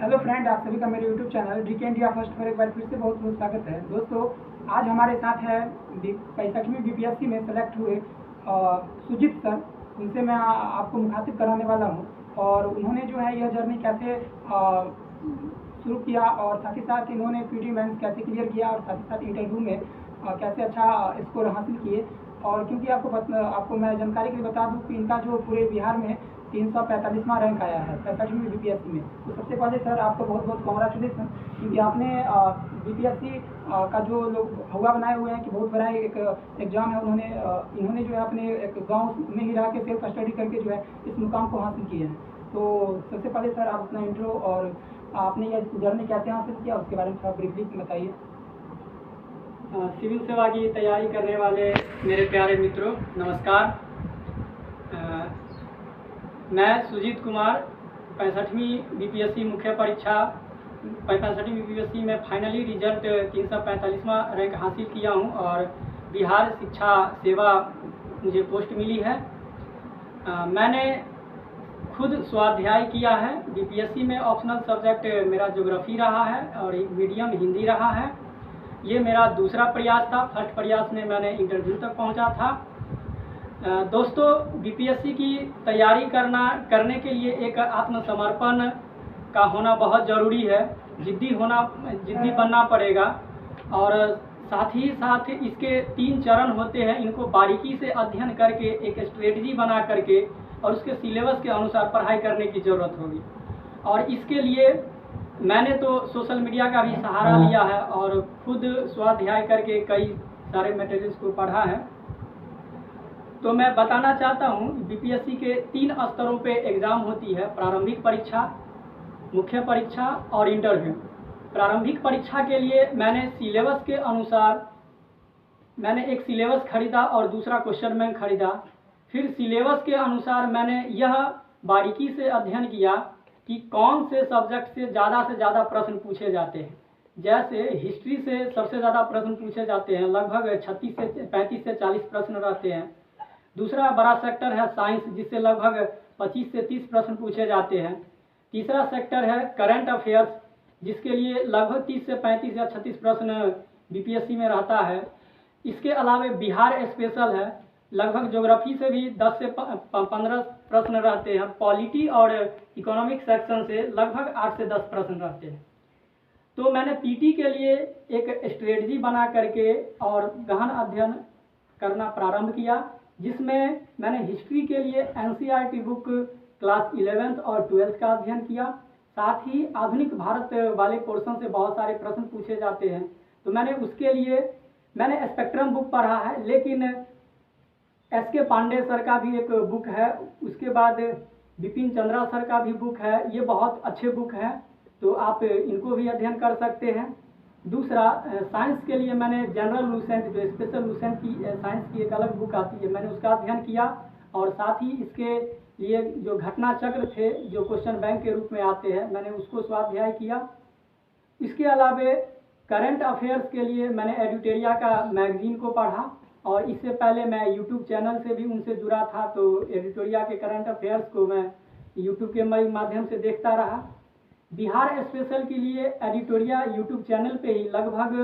Hello friend, आप सभी का मेरे यूट्यूब चैनल डी के इंडिया फर्स्ट पर एक बार फिर से बहुत बहुत स्वागत है। दोस्तों, आज हमारे साथ है 65वीं बीपीएससी में सेलेक्ट हुए सुजीत सर। उनसे मैं आपको मुखातिब कराने वाला हूं और उन्होंने जो है यह जर्नी कैसे शुरू किया और साथ ही साथ इन्होंने पीटी मेंस कैसे क्लियर किया और साथ ही साथ इंटरव्यू में कैसे अच्छा स्कोर हासिल किए। और क्योंकि आपको मैं जानकारी के लिए बता दूं कि इनका जो पूरे बिहार में 345वां रैंक आया है 65वीं बीपीएससी में। तो सबसे पहले सर आपको बहुत बहुत कॉन्ग्रेचुलेसन, क्योंकि आपने बीपीएससी का जो लोग हवा बनाए हुए हैं कि बहुत बड़ा एक एग्ज़ाम है, इन्होंने जो है अपने एक गांव में ही रह के सेल्फ स्टडी करके जो है इस मुकाम को हासिल किए हैं। तो सबसे पहले सर आप अपना इंट्रो और आपने यह जर्नी कैसे हासिल किया उसके बारे में थोड़ा ब्रीफली बताइए। सिविल सेवा की तैयारी करने वाले मेरे प्यारे मित्रों, नमस्कार। मैं सुजीत कुमार 65वीं बीपीएससी मुख्य परीक्षा 65वीं बीपीएससी में फाइनली रिजल्ट 345वां रैंक हासिल किया हूं और बिहार शिक्षा सेवा मुझे पोस्ट मिली है। मैंने खुद स्वाध्याय किया है। बीपीएससी में ऑप्शनल सब्जेक्ट मेरा ज्योग्राफी रहा है और मीडियम हिंदी रहा है। ये मेरा दूसरा प्रयास था। फर्स्ट प्रयास में मैंने इंटरव्यू तक पहुंचा था। दोस्तों, बीपीएससी की तैयारी करने के लिए एक आत्मसमर्पण का होना बहुत ज़रूरी है। जिद्दी बनना पड़ेगा और साथ ही साथ इसके 3 चरण होते हैं। इनको बारीकी से अध्ययन करके एक स्ट्रेटजी बना करके और उसके सिलेबस के अनुसार पढ़ाई करने की ज़रूरत होगी। और इसके लिए मैंने तो सोशल मीडिया का भी सहारा लिया है और खुद स्वाध्याय करके कई सारे मटेरियल्स को पढ़ा है। तो मैं बताना चाहता हूँ, बीपीएससी के 3 स्तरों पे एग्ज़ाम होती है: प्रारंभिक परीक्षा, मुख्य परीक्षा और इंटरव्यू। प्रारंभिक परीक्षा के लिए मैंने सिलेबस के अनुसार मैंने एक सिलेबस खरीदा और दूसरा क्वेश्चन बैंक खरीदा। फिर सिलेबस के अनुसार मैंने यह बारीकी से अध्ययन किया कि कौन से सब्जेक्ट से ज़्यादा प्रश्न पूछे जाते हैं। जैसे हिस्ट्री से सबसे ज़्यादा प्रश्न पूछे जाते हैं, लगभग 35 से 40 प्रश्न रहते हैं। दूसरा बड़ा सेक्टर है साइंस, जिससे लगभग 25 से 30 प्रश्न पूछे जाते हैं। तीसरा सेक्टर है करंट अफेयर्स, जिसके लिए लगभग 30 से 35 या 36 प्रश्न बीपीएससी में रहता है। इसके अलावा बिहार स्पेशल है, लगभग ज्योग्राफी से भी 10 से 15 प्रश्न रहते हैं। पॉलिटी और इकोनॉमिक सेक्शन से लगभग 8 से 10 प्रश्न रहते हैं। तो मैंने पीटी के लिए एक स्ट्रेटजी बना करके और गहन अध्ययन करना प्रारंभ किया, जिसमें मैंने हिस्ट्री के लिए एनसीईआरटी बुक क्लास 11th और 12th का अध्ययन किया। साथ ही आधुनिक भारत वाले पोर्शन से बहुत सारे प्रश्न पूछे जाते हैं, तो मैंने उसके लिए स्पेक्ट्रम बुक पढ़ा है। लेकिन एसके पांडे सर का भी एक बुक है, उसके बाद बिपिन चंद्रा सर का भी बुक है। ये बहुत अच्छे बुक हैं, तो आप इनको भी अध्ययन कर सकते हैं। दूसरा, साइंस के लिए मैंने जनरल लूसेंट, जो स्पेशल लूसेंट की साइंस की एक अलग बुक आती है, मैंने उसका अध्ययन किया। और साथ ही इसके लिए जो घटना चक्र थे, जो क्वेश्चन बैंक के रूप में आते हैं, मैंने उसको स्वाध्याय किया। इसके अलावा करंट अफेयर्स के लिए मैंने एडिटोरिया का मैगजीन को पढ़ा और इससे पहले मैं यूट्यूब चैनल से भी उनसे जुड़ा था, तो एडिटोरिया के करंट अफेयर्स को मैं यूट्यूब के माध्यम से देखता रहा। बिहार स्पेशल के लिए एडिटोरिया यूट्यूब चैनल पे ही लगभग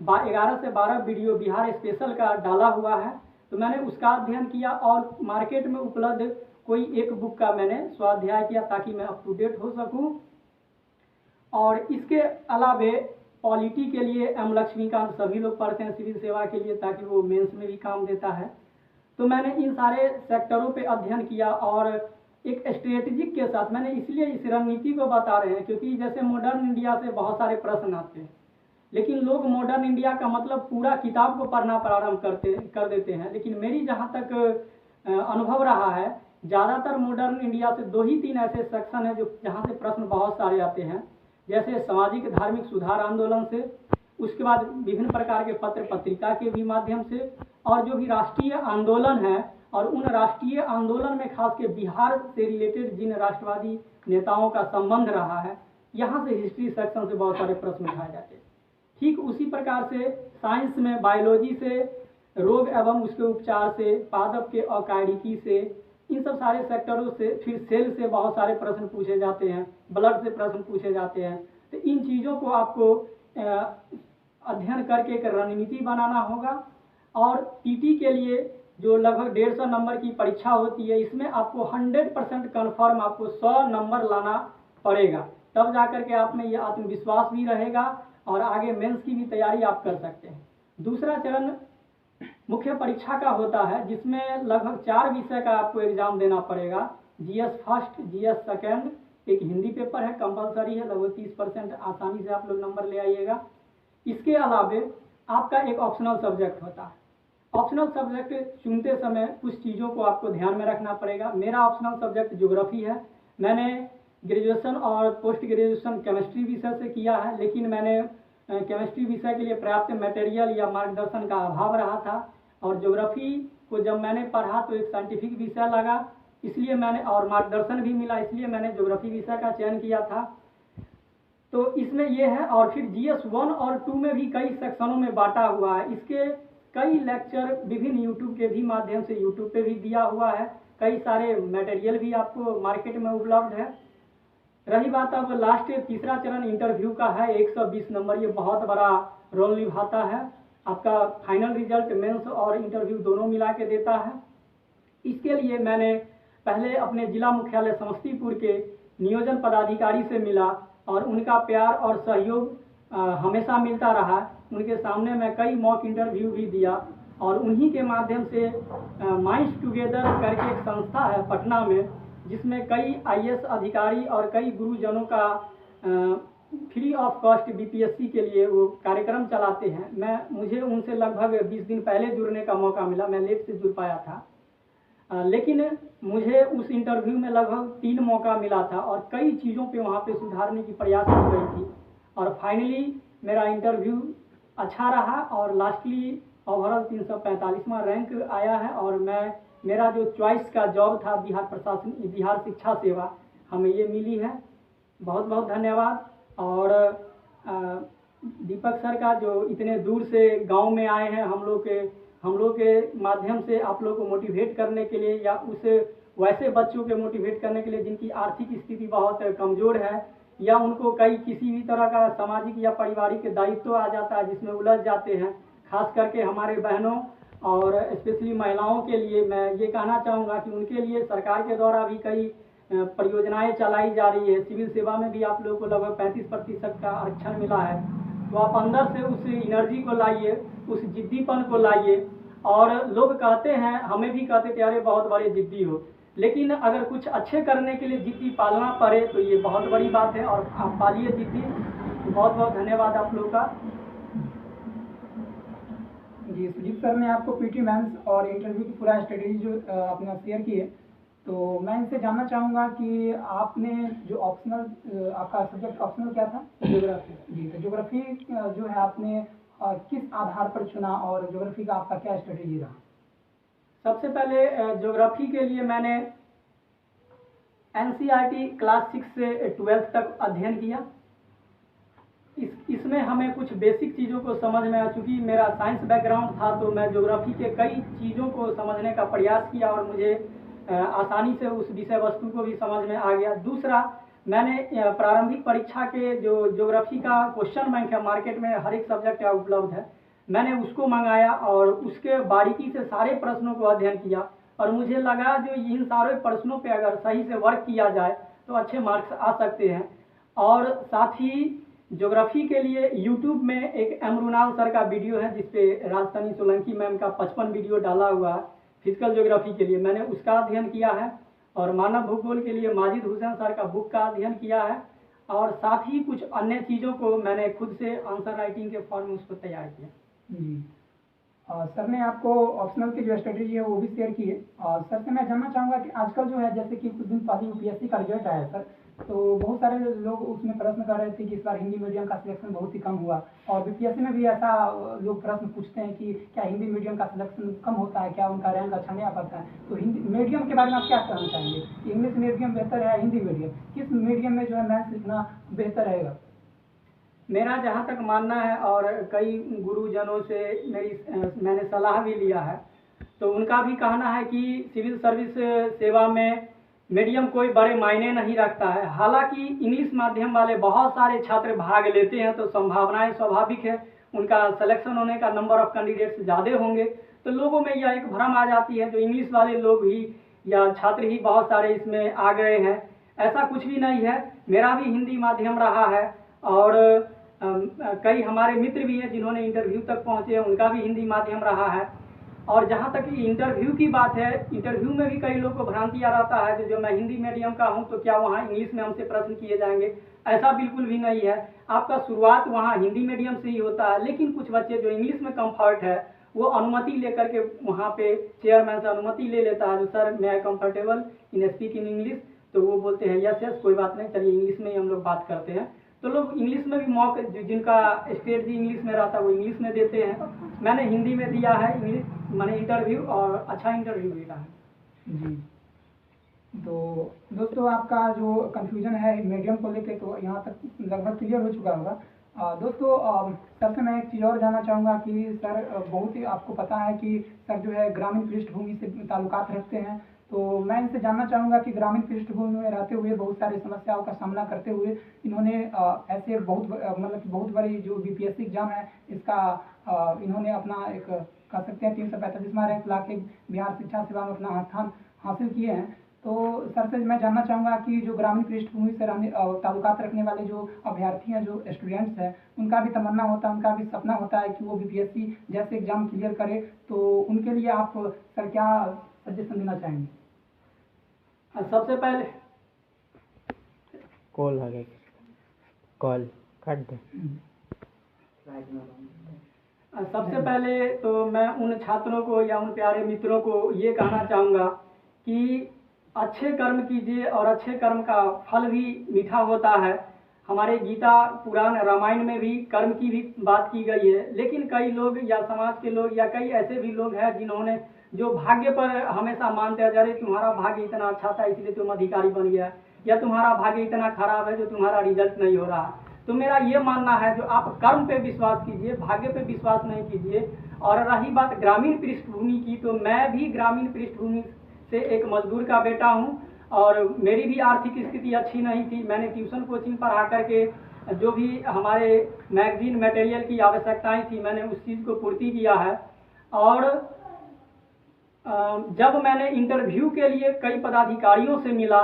11 से 12 वीडियो बिहार स्पेशल का डाला हुआ है, तो मैंने उसका अध्ययन किया और मार्केट में उपलब्ध कोई एक बुक का मैंने स्वाध्याय किया ताकि मैं अप टू डेट हो सकूं। और इसके अलावे पॉलिटी के लिए एम लक्ष्मीकांत सभी लोग पढ़ते हैं सिविल सेवा के लिए, ताकि वो मेंस में भी काम देता है। तो मैंने इन सारे सेक्टरों पे अध्ययन किया और एक स्ट्रेटेजिक के साथ मैंने, इसलिए इस रणनीति को बता रहे हैं क्योंकि जैसे मॉडर्न इंडिया से बहुत सारे प्रश्न आते हैं, लेकिन लोग मॉडर्न इंडिया का मतलब पूरा किताब को पढ़ना प्रारंभ कर देते हैं। लेकिन मेरी जहाँ तक अनुभव रहा है, ज़्यादातर मॉडर्न इंडिया से 2 ही 3 ऐसे सेक्शन हैं जो जहाँ से प्रश्न बहुत सारे आते हैं। जैसे सामाजिक धार्मिक सुधार आंदोलन से, उसके बाद विभिन्न प्रकार के पत्र पत्रिका के भी माध्यम से, और जो भी राष्ट्रीय आंदोलन है और उन राष्ट्रीय आंदोलन में खास के बिहार से रिलेटेड जिन राष्ट्रवादी नेताओं का संबंध रहा है, यहाँ से हिस्ट्री सेक्शन से बहुत सारे प्रश्न उठाए जाते हैं। ठीक उसी प्रकार से साइंस में बायोलॉजी से, रोग एवं उसके उपचार से, पादप के अकारिकी से, इन सब सारे सेक्टरों से, फिर सेल से बहुत सारे प्रश्न पूछे जाते हैं, ब्लड से प्रश्न पूछे जाते हैं। तो इन चीज़ों को आपको अध्ययन करके एक रणनीति बनाना होगा। और पीटी के लिए जो लगभग 150 नंबर की परीक्षा होती है, इसमें आपको 100% कन्फर्म आपको 100 नंबर लाना पड़ेगा, तब जा कर के आप में ये आत्मविश्वास भी रहेगा और आगे मेंस की भी तैयारी आप कर सकते हैं। दूसरा चरण मुख्य परीक्षा का होता है, जिसमें लगभग 4 विषय का आपको एग्जाम देना पड़ेगा। जीएस फर्स्ट, जीएस सेकेंड, एक हिंदी पेपर है, कंपलसरी है, लगभग 30% आसानी से आप लोग नंबर ले आइएगा। इसके अलावे आपका एक ऑप्शनल सब्जेक्ट होता है। ऑप्शनल सब्जेक्ट चुनते समय कुछ चीज़ों को आपको ध्यान में रखना पड़ेगा। मेरा ऑप्शनल सब्जेक्ट ज्योग्राफी है। मैंने ग्रेजुएशन और पोस्ट ग्रेजुएशन केमिस्ट्री विषय से किया है, लेकिन मैंने केमिस्ट्री विषय के लिए पर्याप्त मटेरियल या मार्गदर्शन का अभाव रहा था, और ज्योग्राफी को जब मैंने पढ़ा तो एक साइंटिफिक विषय लगा, इसलिए मैंने, और मार्गदर्शन भी मिला, इसलिए मैंने ज्योग्राफी विषय का चयन किया था। तो इसमें ये है। और फिर जीएस 1 और 2 में भी कई सेक्शनों में बांटा हुआ है। इसके कई लेक्चर विभिन्न यूट्यूब के भी माध्यम से यूट्यूब पे भी दिया हुआ है, कई सारे मटेरियल भी आपको मार्केट में उपलब्ध है। रही बात अब लास्ट तीसरा चरण इंटरव्यू का है, 120 नंबर, ये बहुत बड़ा रोल निभाता है। आपका फाइनल रिजल्ट मेंस और इंटरव्यू दोनों मिला के देता है। इसके लिए मैंने पहले अपने जिला मुख्यालय समस्तीपुर के नियोजन पदाधिकारी से मिला, और उनका प्यार और सहयोग हमेशा मिलता रहा। उनके सामने मैं कई मॉक इंटरव्यू भी दिया, और उन्हीं के माध्यम से माइंड्स टुगेदर करके एक संस्था है पटना में, जिसमें कई आईएएस अधिकारी और कई गुरुजनों का फ्री ऑफ कॉस्ट बीपीएससी के लिए वो कार्यक्रम चलाते हैं। मुझे उनसे लगभग 20 दिन पहले जुड़ने का मौका मिला, मैं लेट से जुड़ पाया था। लेकिन मुझे उस इंटरव्यू में लगभग 3 मौका मिला था, और कई चीज़ों पे वहाँ पे सुधारने की प्रयास की गई थी, और फाइनली मेरा इंटरव्यू अच्छा रहा, और लास्टली ओवरऑल 345वां रैंक आया है। और मेरा जो चॉइस का जॉब था बिहार शिक्षा सेवा, हमें ये मिली है। बहुत बहुत धन्यवाद। और दीपक सर का जो इतने दूर से गांव में आए हैं हम लोग के माध्यम से आप लोग को मोटिवेट करने के लिए, या उस वैसे बच्चों के मोटिवेट करने के लिए जिनकी आर्थिक स्थिति बहुत कमज़ोर है, या उनको किसी भी तरह का सामाजिक या पारिवारिक दायित्व आ जाता है जिसमें उलझ जाते हैं। खास करके हमारे बहनों और स्पेशली महिलाओं के लिए मैं ये कहना चाहूँगा कि उनके लिए सरकार के द्वारा भी कई परियोजनाएं चलाई जा रही है। सिविल सेवा में भी आप लोगों को लगभग 35% का आरक्षण मिला है। तो आप अंदर से उस एनर्जी को लाइए, उस जिद्दीपन को लाइए। और लोग कहते हैं, हमें भी कहते थे, अरे बहुत बड़े जिद्दी हो, लेकिन अगर कुछ अच्छे करने के लिए जिद्दी पालना पड़े तो ये बहुत बड़ी बात है, और आप पालिए जिद्दी। बहुत बहुत धन्यवाद आप लोग का। जी, सुजीत सर ने आपको पीटी मेंस और इंटरव्यू की पूरा स्ट्रेटेजी जो आपने शेयर की है, तो मैं इनसे जानना चाहूँगा कि आपने जो ऑप्शनल आपका सब्जेक्ट ऑप्शनल क्या था? ज्योग्राफी। जी, तो ज्योग्राफी जो है आपने किस आधार पर चुना, और ज्योग्राफी का आपका क्या स्ट्रेटेजी रहा? सबसे पहले ज्योग्राफी के लिए मैंने एनसीईआरटी क्लास 6 से 12th तक अध्ययन किया। इसमें हमें कुछ बेसिक चीज़ों को समझ में आ, चूँकि मेरा साइंस बैकग्राउंड था तो मैं ज्योग्राफी के कई चीज़ों को समझने का प्रयास किया, और मुझे आसानी से उस विषय वस्तु को भी समझ में आ गया। दूसरा, मैंने प्रारंभिक परीक्षा के जो ज्योग्राफी का क्वेश्चन बैंक है, मार्केट में हर एक सब्जेक्ट का उपलब्ध है, मैंने उसको मंगाया और उसके बारीकी से सारे प्रश्नों को अध्ययन किया, और मुझे लगा जो इन सारे प्रश्नों पे अगर सही से वर्क किया जाए तो अच्छे मार्क्स आ सकते हैं। और साथ ही ज्योग्राफी के लिए यूट्यूब में एक एमरुनाल सर का वीडियो है, जिसपे राजधानी सोलंकी मैम का 55 वीडियो डाला हुआ है फिजिकल ज्योग्राफी के लिए, मैंने उसका अध्ययन किया है। और मानव भूगोल के लिए माजिद हुसैन सर का बुक का अध्ययन किया है, और साथ ही कुछ अन्य चीज़ों को मैंने खुद से आंसर राइटिंग के फॉर्म में उसको तैयार किया। जी, सर ने आपको ऑप्शनल की जो स्ट्रेटेजी है वो भी शेयर की है। और सर से मैं जानना चाहूँगा कि आजकल जो है, जैसे कि कुछ दिन पहले यूपीएससी का रिजल्ट आया सर, तो बहुत सारे लोग उसमें प्रश्न कर रहे थे कि इस बार हिंदी मीडियम का सिलेक्शन बहुत ही कम हुआ, और बीपीएससी में भी ऐसा लोग प्रश्न पूछते हैं कि क्या हिंदी मीडियम का सिलेक्शन कम होता है, क्या उनका रैंक अच्छा नहीं आ पाता है? तो हिंदी मीडियम के बारे में आप क्या कहना चाहेंगे? इंग्लिश मीडियम बेहतर है, हिंदी मीडियम, किस मीडियम में जो है मैथ्स सीखना बेहतर रहेगा? मेरा जहाँ तक मानना है, और कई गुरुजनों से मैंने सलाह भी लिया है, तो उनका भी कहना है कि सिविल सर्विस सेवा में मीडियम कोई बड़े मायने नहीं रखता है। हालांकि इंग्लिश माध्यम वाले बहुत सारे छात्र भाग लेते हैं, तो संभावनाएं स्वाभाविक है उनका सिलेक्शन होने का नंबर ऑफ कैंडिडेट्स ज़्यादा होंगे। तो लोगों में यह एक भ्रम आ जाती है जो इंग्लिश वाले लोग ही या छात्र ही बहुत सारे इसमें आ गए हैं। ऐसा कुछ भी नहीं है। मेरा भी हिंदी माध्यम रहा है और कई हमारे मित्र भी हैं जिन्होंने इंटरव्यू तक पहुँचे, उनका भी हिंदी माध्यम रहा है। और जहाँ तक इंटरव्यू की बात है, इंटरव्यू में भी कई लोग को भ्रांति आ रहता है जो मैं हिंदी मीडियम का हूँ तो क्या वहाँ इंग्लिश में हमसे प्रश्न किए जाएंगे। ऐसा बिल्कुल भी नहीं है। आपका शुरुआत वहाँ हिंदी मीडियम से ही होता है, लेकिन कुछ बच्चे जो इंग्लिश में कंफर्ट है वो अनुमति लेकर के वहाँ पे चेयरमैन से अनुमति ले लेता है, जो सर मैं comfortable in speak in English, तो वो बोलते हैं यस यस कोई बात नहीं, चलिए इंग्लिश में ही हम लोग बात करते हैं। तो लोग इंग्लिश में भी मौके जिनका स्ट्रेटजी इंग्लिश में रहता है वो इंग्लिश में देते हैं। मैंने हिंदी में दिया है इंग्लिश मैंने इंटरव्यू, और अच्छा इंटरव्यू मिला है जी। तो दोस्तों आपका जो कंफ्यूजन है मीडियम को लेके तो यहाँ तक लगभग क्लियर हो चुका होगा। दोस्तों सर से मैं एक चीज़ और जानना चाहूँगा कि सर बहुत ही आपको पता है कि सर जो है ग्रामीण पृष्ठभूमि से ताल्लुकात रखते हैं, तो मैं इनसे जानना चाहूँगा कि ग्रामीण पृष्ठभूमि में रहते हुए बहुत सारी समस्याओं का सामना करते हुए इन्होंने ऐसे मतलब कि बहुत बड़ी जो बीपीएससी एग्जाम है इसका इन्होंने अपना एक कह सकते हैं 345वां रैंक ला के बिहार शिक्षा सेवा में अपना स्थान हासिल किए हैं। तो सर से मैं जानना चाहूँगा कि जो ग्रामीण पृष्ठभूमि से रहने ताल्लुकात रखने वाले जो अभ्यर्थी हैं, जो स्टूडेंट्स हैं, उनका भी तमन्ना होता है, उनका भी सपना होता है कि वो बीपीएससी जैसे एग्जाम क्लियर करे, तो उनके लिए आप सर क्या सजेशन देना चाहेंगे? सबसे पहले कॉल काट दे। सबसे पहले तो मैं उन छात्रों को या उन प्यारे मित्रों को ये कहना चाहूँगा कि अच्छे कर्म कीजिए और अच्छे कर्म का फल भी मीठा होता है। हमारे गीता पुराण रामायण में भी कर्म की भी बात की गई है, लेकिन कई लोग या समाज के लोग या कई ऐसे भी लोग हैं जिन्होंने जो भाग्य पर हमेशा मानते हैं, अरे तुम्हारा भाग्य इतना अच्छा था इसलिए तुम अधिकारी बन गया, या तुम्हारा भाग्य इतना खराब है जो तुम्हारा रिजल्ट नहीं हो रहा। तो मेरा ये मानना है जो आप कर्म पे विश्वास कीजिए, भाग्य पे विश्वास नहीं कीजिए। और रही बात ग्रामीण पृष्ठभूमि की, तो मैं भी ग्रामीण पृष्ठभूमि से एक मजदूर का बेटा हूँ और मेरी भी आर्थिक स्थिति अच्छी नहीं थी। मैंने ट्यूशन कोचिंग पढ़ा करके जो भी हमारे मैगजीन मटेरियल की आवश्यकताएं थी मैंने उस चीज़ को पूर्ति किया है। और जब मैंने इंटरव्यू के लिए कई पदाधिकारियों से मिला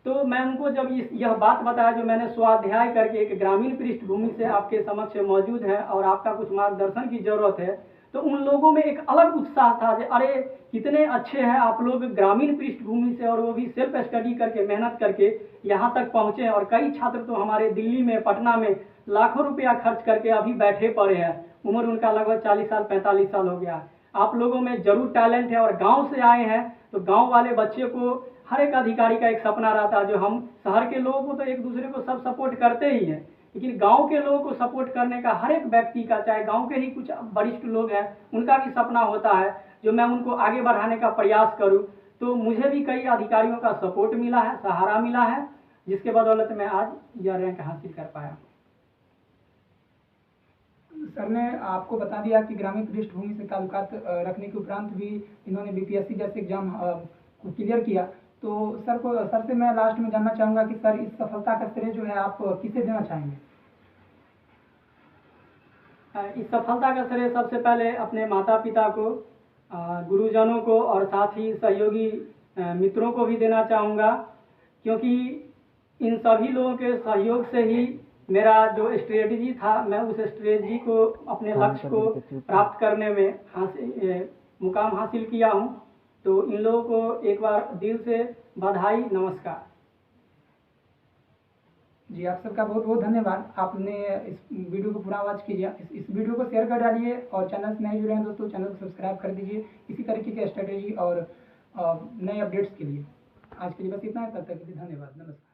तो मैं उनको जब यह बात बताया जो मैंने स्वाध्याय करके एक ग्रामीण पृष्ठभूमि से आपके समक्ष मौजूद है और आपका कुछ मार्गदर्शन की ज़रूरत है, तो उन लोगों में एक अलग उत्साह था कि अरे कितने अच्छे हैं आप लोग ग्रामीण पृष्ठभूमि से, और वो भी सेल्फ स्टडी करके मेहनत करके यहाँ तक पहुँचे। और कई छात्र तो हमारे दिल्ली में पटना में लाखों रुपया खर्च करके अभी बैठे पड़े हैं, उम्र उनका लगभग 40 साल 45 साल हो गया। आप लोगों में जरूर टैलेंट है और गांव से आए हैं, तो गांव वाले बच्चे को हर एक अधिकारी का एक सपना रहता है। जो हम शहर के लोगों को तो एक दूसरे को सब सपोर्ट करते ही हैं, लेकिन गांव के लोगों को सपोर्ट करने का हर एक व्यक्ति का, चाहे गांव के ही कुछ वरिष्ठ लोग हैं उनका भी सपना होता है जो मैं उनको आगे बढ़ाने का प्रयास करूं। तो मुझे भी कई अधिकारियों का सपोर्ट मिला है, सहारा मिला है, जिसके बदौलत मैं आज यह रैंक हासिल कर पाया। सर ने आपको बता दिया कि ग्रामीण पृष्ठभूमि से ताल्लुकात रखने के उपरांत भी इन्होंने बीपीएससी जैसे एग्जाम को क्लियर किया। तो सर से मैं लास्ट में जानना चाहूँगा कि सर इस सफलता का श्रेय जो है आप किसे देना चाहेंगे? इस सफलता का श्रेय सबसे पहले अपने माता पिता को, गुरुजनों को और साथ ही सहयोगी मित्रों को भी देना चाहूँगा, क्योंकि इन सभी लोगों के सहयोग से ही मेरा जो स्ट्रेटजी था मैं उस स्ट्रेटजी को अपने लक्ष्य को प्राप्त करने में मुकाम हासिल किया हूँ। तो इन लोगों को एक बार दिल से बधाई, नमस्कार जी। आप सबका बहुत बहुत धन्यवाद। आपने इस वीडियो को पूरा वॉच कीजिए, इस वीडियो को शेयर कर डालिए और चैनल से नए जुड़े हैं दोस्तों चैनल को सब्सक्राइब कर दीजिए इसी तरीके के स्ट्रेटेजी और नए अपडेट्स के लिए। आज के लिए बस इतना है, तब तक के लिए धन्यवाद, नमस्कार।